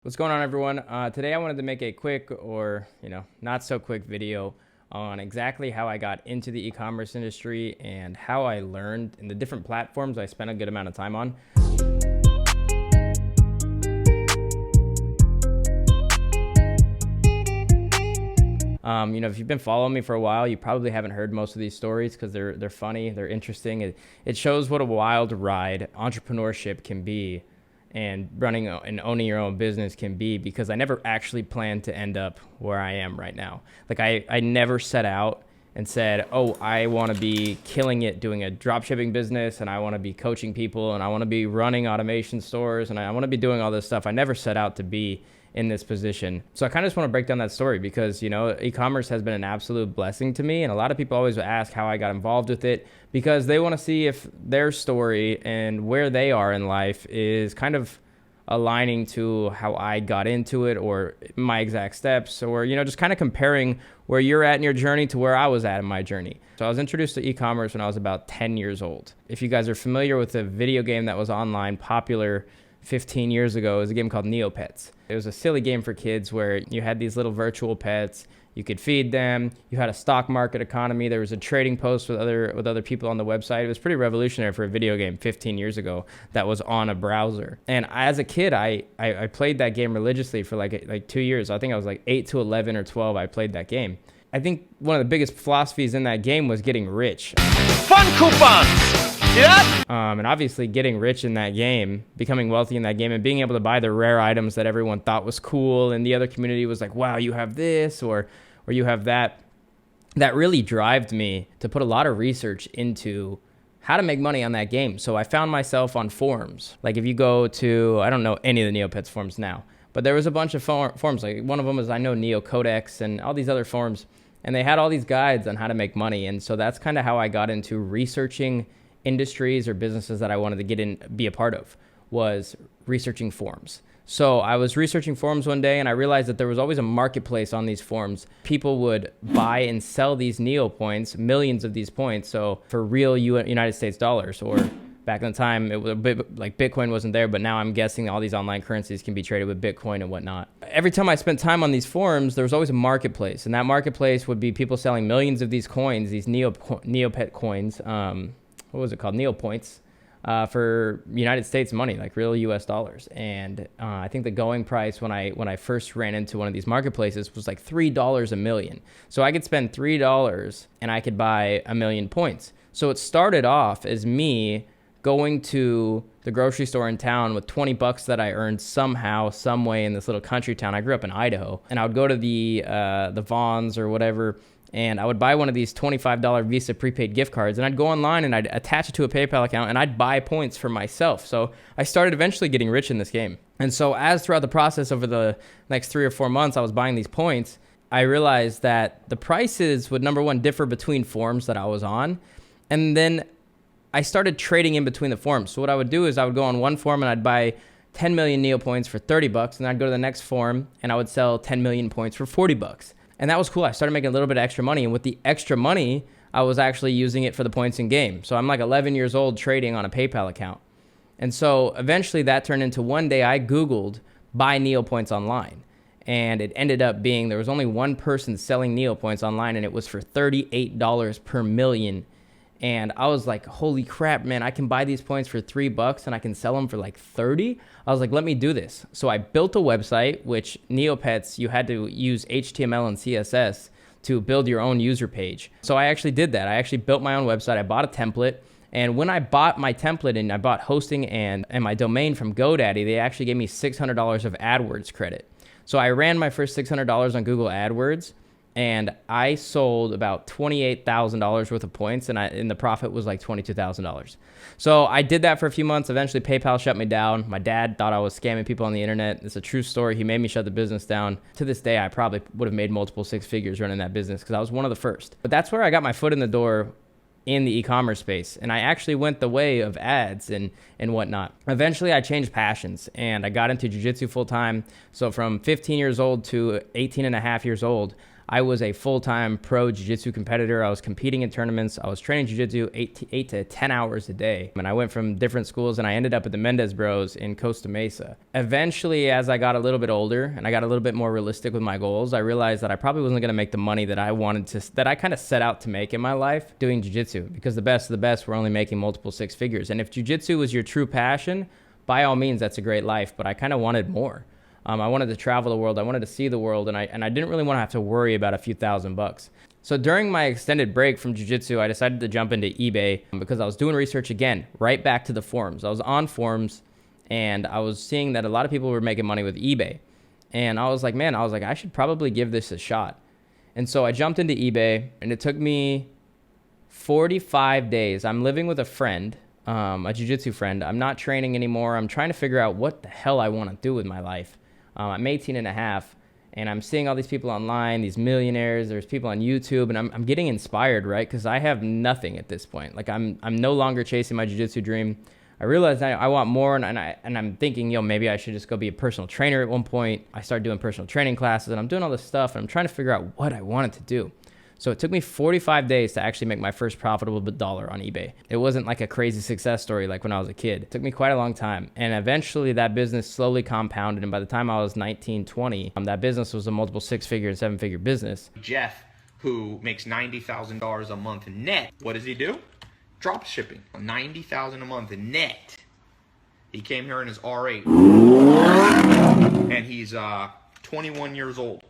What's going on, everyone? Today I wanted to make a quick or, not so quick video on exactly how I got into the e-commerce industry and how I learned in the different platforms I spent a good amount of time on. If you've been following me for a while, you probably haven't heard most of these stories because they're funny, they're interesting. It shows what a wild ride entrepreneurship can be and running and owning your own business can be, because I never actually planned to end up where I am right now. Like I never set out and said, oh, I want to be killing it doing a dropshipping business, and I want to be coaching people, and I want to be running automation stores, and I want to be doing all this stuff. I never set out to be in this position. So I kind of just want to break down that story because, e-commerce has been an absolute blessing to me. And a lot of people always ask how I got involved with it because they want to see if their story and where they are in life is kind of aligning to how I got into it, or my exact steps, or, just kind of comparing where you're at in your journey to where I was at in my journey. So I was introduced to e-commerce when I was about 10 years old. If you guys are familiar with a video game that was online, popular 15 years ago, it was a game called Neopets. It was a silly game for kids where you had these little virtual pets. You could feed them. You had a stock market economy. There was a trading post with other people on the website. It was pretty revolutionary for a video game 15 years ago that was on a browser. And as a kid, I played that game religiously for like 2 years. I think I was like 8 to 11 or 12. I played that game. I think one of the biggest philosophies in that game was getting rich. Fun coupons! See that? And obviously getting rich in that game, becoming wealthy in that game, and being able to buy the rare items that everyone thought was cool, and the other community was like, wow, you have this, or you have that. That really drove me to put a lot of research into how to make money on that game. So I found myself on forums. Like if you go to, I don't know any of the Neopets forums now, but there was a bunch of forums. Like one of them was, I know, Neocodex and all these other forums, and they had all these guides on how to make money. And so that's kind of how I got into researching industries or businesses that I wanted to get in, be a part of, was researching forums. So I was researching forums one day, and I realized that there was always a marketplace on these forums. People would buy and sell these Neo points, millions of these points, so for real United States dollars, or back in the time, it was a bit like Bitcoin wasn't there, but now I'm guessing all these online currencies can be traded with Bitcoin and whatnot. Every time I spent time on these forums, there was always a marketplace, and that marketplace would be people selling millions of these coins, these Neopet coins, what was it called? Neopoints, for United States money, like real US dollars. And I think the going price when I first ran into one of these marketplaces was like $3 a million. So I could spend $3 and I could buy 1 million points. So it started off as me going to the grocery store in town with 20 bucks that I earned somehow, some way in this little country town. I grew up in Idaho, and I would go to the Vons or whatever, and I would buy one of these $25 Visa prepaid gift cards, and I'd go online and I'd attach it to a PayPal account, and I'd buy points for myself. So I started eventually getting rich in this game. And so as throughout the process over the next 3 or 4 months, I was buying these points, I realized that the prices would, number one, differ between forums that I was on. And then I started trading in between the forums. So what I would do is I would go on one forum and I'd buy 10 million Neo points for 30 bucks. And I'd go to the next forum and I would sell 10 million points for 40 bucks. And that was cool. I started making a little bit of extra money. And with the extra money, I was actually using it for the points in game. So I'm like 11 years old trading on a PayPal account. And so eventually that turned into, one day I Googled buy Neo points online. And it ended up being, there was only one person selling Neo points online, and it was for $38 per million. And I was like, holy crap, man, I can buy these points for $3 and I can sell them for like 30. I was like, let me do this. So I built a website, which Neopets, you had to use HTML and CSS to build your own user page. So I actually did that. I actually built my own website. I bought a template. And when I bought my template and I bought hosting and my domain from GoDaddy, they actually gave me $600 of AdWords credit. So I ran my first $600 on Google AdWords, and I sold about $28,000 worth of points, and the profit was like $22,000. So I did that for a few months. Eventually, PayPal shut me down. My dad thought I was scamming people on the internet. It's a true story. He made me shut the business down. To this day, I probably would have made multiple six figures running that business because I was one of the first. But that's where I got my foot in the door in the e-commerce space, and I actually went the way of ads and whatnot. Eventually, I changed passions, and I got into jiu-jitsu full-time. So from 15 years old to 18 and a half years old, I was a full-time pro jiu-jitsu competitor. I was competing in tournaments. I was training jiu-jitsu 8 to 10 hours a day. And I went from different schools and I ended up at the Mendez Bros in Costa Mesa. Eventually, as I got a little bit older and I got a little bit more realistic with my goals, I realized that I probably wasn't going to make the money that I wanted to, that I kind of set out to make in my life doing jiu-jitsu, because the best of the best were only making multiple six figures. And if jiu-jitsu was your true passion, by all means, that's a great life, but I kind of wanted more. I wanted to travel the world. I wanted to see the world, and I didn't really want to have to worry about a few $1,000. So during my extended break from jiu-jitsu, I decided to jump into eBay because I was doing research again, right back to the forums. I was on forums, and I was seeing that a lot of people were making money with eBay. And I was like, I should probably give this a shot. And so I jumped into eBay, and it took me 45 days. I'm living with a friend, a jiu-jitsu friend. I'm not training anymore. I'm trying to figure out what the hell I want to do with my life. I'm 18 and a half, and I'm seeing all these people online, these millionaires. There's people on YouTube, and I'm getting inspired, right? Because I have nothing at this point. Like I'm no longer chasing my jiu-jitsu dream. I realized I want more, and I'm thinking, maybe I should just go be a personal trainer at one point. I started doing personal training classes, and I'm doing all this stuff, and I'm trying to figure out what I wanted to do. So it took me 45 days to actually make my first profitable dollar on eBay. It wasn't like a crazy success story like when I was a kid. It took me quite a long time. And eventually that business slowly compounded. And by the time I was 19, 20, that business was a multiple six-figure and seven-figure business. Jeff, who makes $90,000 a month net, what does he do? Drop shipping. $90,000 a month net. He came here in his R8. And he's 21 years old.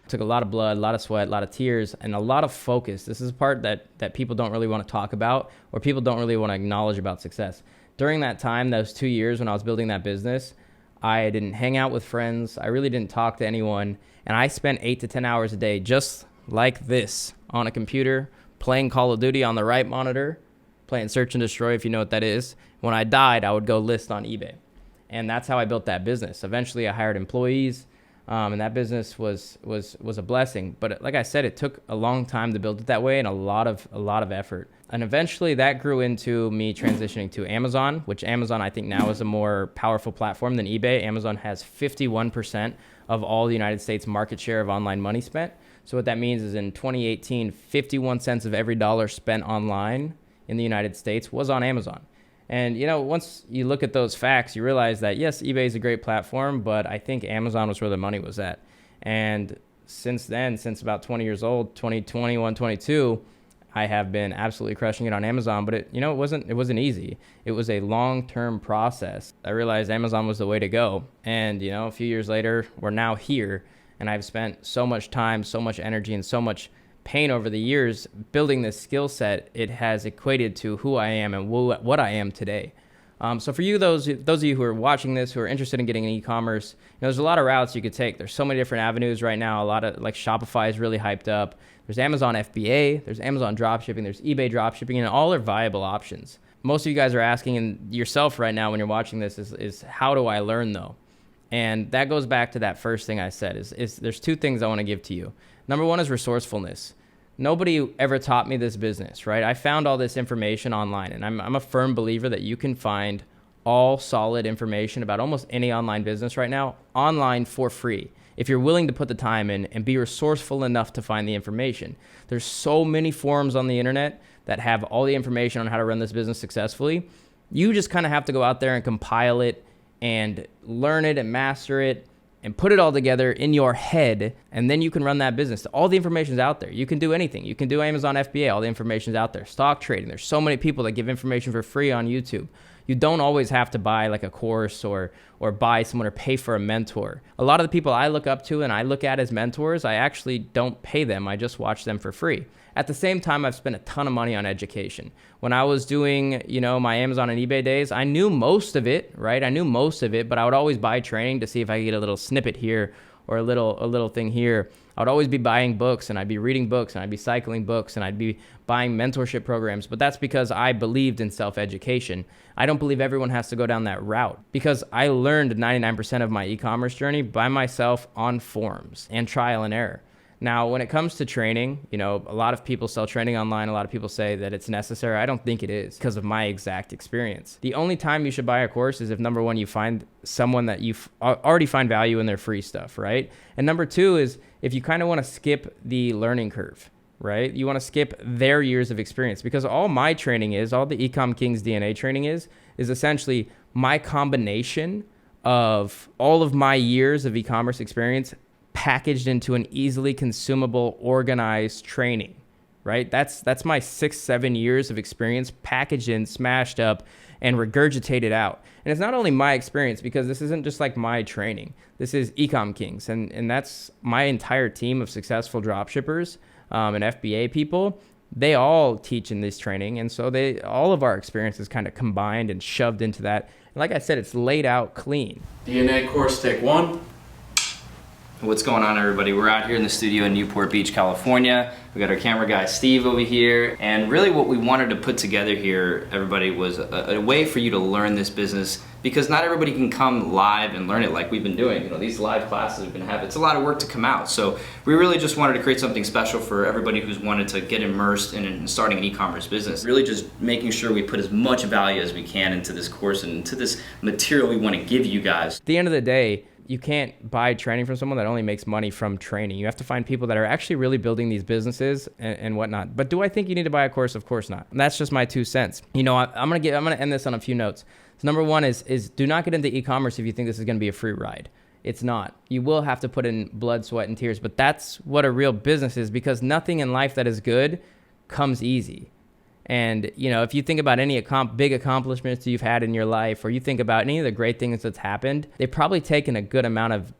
Took a lot of blood, a lot of sweat, a lot of tears, and a lot of focus. This is a part that people don't really want to talk about, or people don't really want to acknowledge about success. During that time, those 2 years when I was building that business, I didn't hang out with friends. I really didn't talk to anyone. And I spent 8 to 10 hours a day just like this on a computer, playing Call of Duty on the right monitor, playing Search and Destroy, if you know what that is. When I died, I would go list on eBay. And that's how I built that business. Eventually, I hired employees. And that business was a blessing. But like I said, it took a long time to build it that way and a lot of effort. And eventually that grew into me transitioning to Amazon, which Amazon I think now is a more powerful platform than eBay. Amazon has 51% of all the United States market share of online money spent. So what that means is in 2018, 51 cents of every dollar spent online in the United States was on Amazon. And, once you look at those facts, you realize that, yes, eBay is a great platform, but I think Amazon was where the money was at. And since then, since about 20 years old, 2021, 22, I have been absolutely crushing it on Amazon. But it wasn't easy. It was a long-term process. I realized Amazon was the way to go. And, a few years later, we're now here. And I've spent so much time, so much energy, and so much pain over the years building this skill set. It has equated to who I am and what I am today. So for you, those of you who are watching this, who are interested in getting in e-commerce, there's a lot of routes you could take. There's so many different avenues right now. A lot of like Shopify is really hyped up. There's Amazon FBA, there's Amazon dropshipping, there's eBay dropshipping, and all are viable options. Most of you guys are asking and yourself right now when you're watching this is how do I learn though? And that goes back to that first thing I said is there's two things I want to give to you. Number one is resourcefulness. Nobody ever taught me this business, right? I found all this information online, and I'm a firm believer that you can find all solid information about almost any online business right now online for free if you're willing to put the time in and be resourceful enough to find the information. There's so many forums on the internet that have all the information on how to run this business successfully. You just kind of have to go out there and compile it and learn it and master it and put it all together in your head, and then you can run that business. All the information's out there. You can do anything. You can do Amazon FBA. All the information's out there. Stock trading. There's so many people that give information for free on YouTube. You don't always have to buy like a course or buy someone or pay for a mentor. A lot of the people I look up to and I look at as mentors, I actually don't pay them. I just watch them for free. At the same time, I've spent a ton of money on education. When I was doing, my Amazon and eBay days, I knew most of it, right? I knew most of it, but I would always buy training to see if I could get a little snippet here or a little thing here. I would always be buying books, and I'd be reading books, and I'd be cycling books, and I'd be buying mentorship programs. But that's because I believed in self-education. I don't believe everyone has to go down that route, because I learned 99% of my e-commerce journey by myself on forums and trial and error. Now, when it comes to training, a lot of people sell training online. A lot of people say that it's necessary. I don't think it is because of my exact experience. The only time you should buy a course is if, number one, you find someone that you already find value in their free stuff, right? And number two is if you kind of want to skip the learning curve, right? You want to skip their years of experience, because all my training is, all the EECOM Kings DNA training is essentially my combination of all of my years of e-commerce experience packaged into an easily consumable, organized training, right? That's my 6-7 years of experience packaged in, smashed up, and regurgitated out. And it's not only my experience, because this isn't just like my training. This is EECOM Kings, and that's my entire team of successful dropshippers and FBA people. They all teach in this training, and so all of our experiences kind of combined and shoved into that. And like I said, it's laid out clean. DNA course take 1. What's going on, everybody? We're out here in the studio in Newport Beach, California. We got our camera guy Steve over here, and really what we wanted to put together here, everybody, was a way for you to learn this business, because not everybody can come live and learn it like we've been doing. These live classes we've been having, it's a lot of work to come out. So we really just wanted to create something special for everybody who's wanted to get immersed in starting an e-commerce business. Really just making sure we put as much value as we can into this course and into this material we want to give you guys. At the end of the day, you can't buy training from someone that only makes money from training. You have to find people that are actually really building these businesses and whatnot. But do I think you need to buy a course? Of course not. And that's just my 2 cents. I'm gonna end this on a few notes. So number one is do not get into e-commerce if you think this is gonna be a free ride. It's not. You will have to put in blood, sweat, and tears, but that's what a real business is, because nothing in life that is good comes easy. And, if you think about any big accomplishments you've had in your life, or you think about any of the great things that's happened, they've probably taken a good amount of,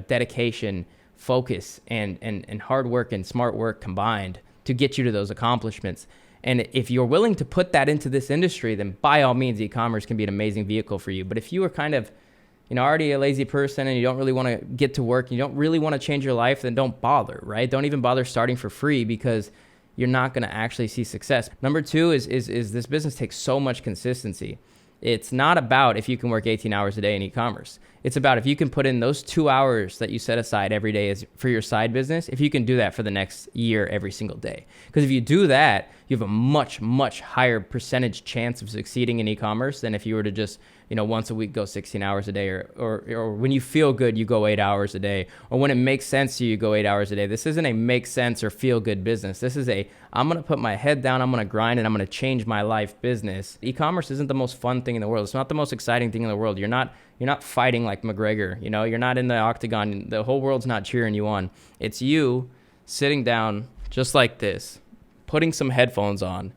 dedication, focus, and hard work and smart work combined to get you to those accomplishments. And if you're willing to put that into this industry, then by all means, e-commerce can be an amazing vehicle for you. But if you are kind of, already a lazy person and you don't really want to get to work, you don't really want to change your life, then don't bother, right? Don't even bother starting for free, because you're not going to actually see success. Number two is this business takes so much consistency. It's not about if you can work 18 hours a day in e-commerce. It's about if you can put in those 2 hours that you set aside every day for your side business, if you can do that for the next year every single day. Because if you do that, you have a much, much higher percentage chance of succeeding in e-commerce than if you were to just, once a week go 16 hours a day, or when you feel good, you go 8 hours a day, or when it makes sense to you, you go 8 hours a day. This isn't a make sense or feel good business. This is I'm going to put my head down, I'm going to grind, and I'm going to change my life business. E-commerce isn't the most fun thing in the world. It's not the most exciting thing in the world. You're not fighting like McGregor, you're not in the octagon. The whole world's not cheering you on. It's you sitting down just like this, putting some headphones on,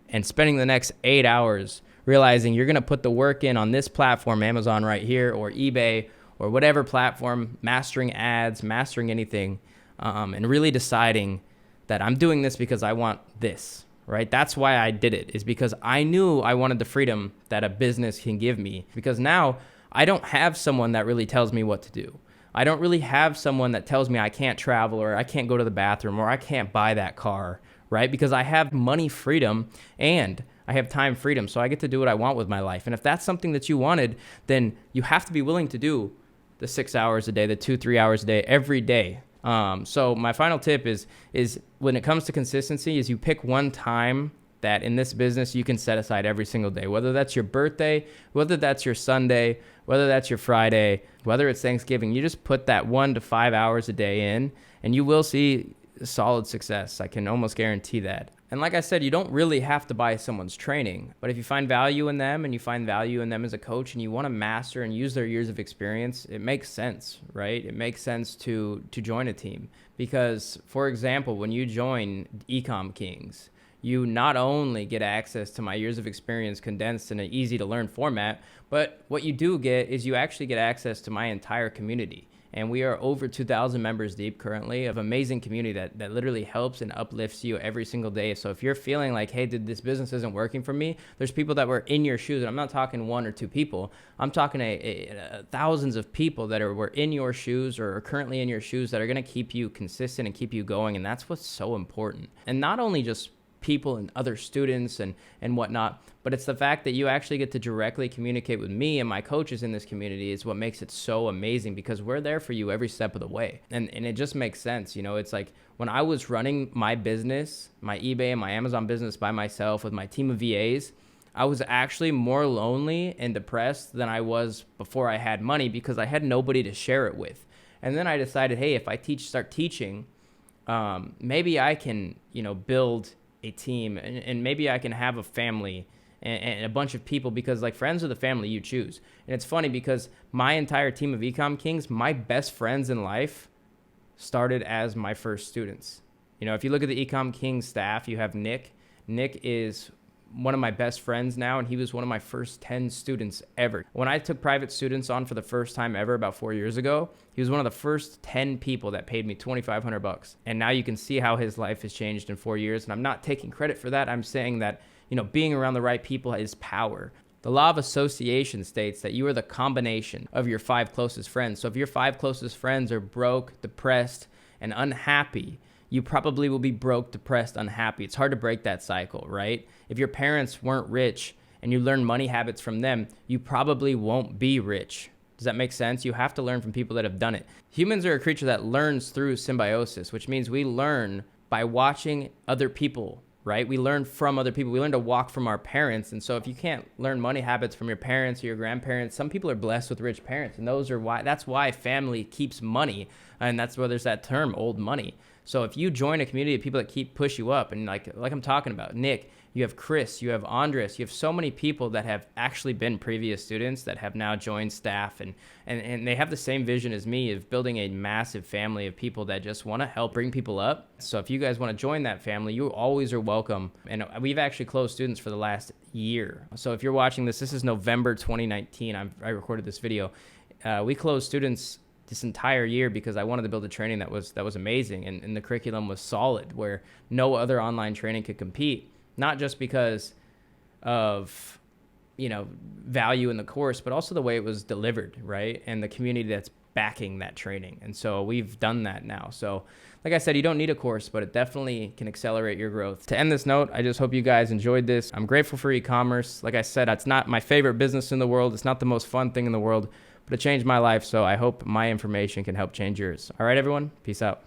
and spending the next 8 hours realizing you're going to put the work in on this platform, Amazon right here, or eBay, or whatever platform, mastering ads, mastering anything, and really deciding that I'm doing this because I want this, right? That's why I did it, is because I knew I wanted the freedom that a business can give me, because now I don't have someone that really tells me what to do. I don't really have someone that tells me I can't travel, or I can't go to the bathroom, or I can't buy that car, right? Because I have money freedom and I have time freedom, so I get to do what I want with my life. And if that's something that you wanted, then you have to be willing to do the 6 hours a day, the 2-3 hours a day, every day. So my final tip is when it comes to consistency, is you pick one time that in this business you can set aside every single day, whether that's your birthday, whether that's your Sunday, whether that's your Friday, whether it's Thanksgiving. You just put that 1 to 5 hours a day in, and you will see solid success. I can almost guarantee that. And like I said, you don't really have to buy someone's training, but if you find value in them, and you find value in them as a coach, and you want to master and use their years of experience, it makes sense, right? It makes sense to join a team, because, for example, when you join EECOM Kings, you not only get access to my years of experience condensed in an easy to learn format, but what you do get is you actually get access to my entire community. And we are over 2,000 members deep currently, of amazing community that literally helps and uplifts you every single day. So if you're feeling like, hey, dude, this business isn't working for me, there's people that were in your shoes. And I'm not talking 1 or 2 people. I'm talking thousands of people that were in your shoes, or are currently in your shoes, that are going to keep you consistent and keep you going. And that's what's so important. And not only just people and other students and whatnot, but it's the fact that you actually get to directly communicate with me and my coaches in this community is what makes it so amazing, because we're there for you every step of the way. And it just makes sense. You know, it's like when I was running my business, my eBay and my Amazon business by myself with my team of VAs, I was actually more lonely and depressed than I was before I had money, because I had nobody to share it with. And then I decided, hey, if I start teaching, maybe I can, you know, build a team, and maybe I can have a family and a bunch of people, because like friends are the family you choose. And it's funny because my entire team of EECOM Kings, my best friends in life started as my first students. You know, if you look at the EECOM Kings staff, you have Nick. Nick is one of my best friends now, and he was one of my first 10 students ever. When I took private students on for the first time ever about 4 years ago, he was one of the first 10 people that paid me $2,500. And now you can see how his life has changed in 4 years. And I'm not taking credit for that. I'm saying that, you know, being around the right people is power. The law of association states that you are the combination of your 5 closest friends. So if your 5 closest friends are broke, depressed, and unhappy, you probably will be broke, depressed, unhappy. It's hard to break that cycle, right? If your parents weren't rich and you learn money habits from them, you probably won't be rich. Does that make sense? You have to learn from people that have done it. Humans are a creature that learns through symbiosis, which means we learn by watching other people, right? We learn from other people. We learn to walk from our parents. And so if you can't learn money habits from your parents or your grandparents, some people are blessed with rich parents, and that's why family keeps money. And that's where there's that term, old money. So if you join a community of people that push you up, and like I'm talking about, Nick, you have Chris, you have Andres, you have so many people that have actually been previous students that have now joined staff, and they have the same vision as me of building a massive family of people that just want to help bring people up. So if you guys want to join that family, you always are welcome. And we've actually closed students for the last year. So if you're watching this is November 2019. I recorded this video. We closed students this entire year because I wanted to build a training that was amazing, and the curriculum was solid, where no other online training could compete, not just because of, you know, value in the course, but also the way it was delivered, right? And the community that's backing that training. And so we've done that now. So like I said, you don't need a course, but it definitely can accelerate your growth. To end this note, I just hope you guys enjoyed this. I'm grateful for e-commerce. Like I said, it's not my favorite business in the world. It's not the most fun thing in the world, but it changed my life. So I hope my information can help change yours. All right, everyone. Peace out.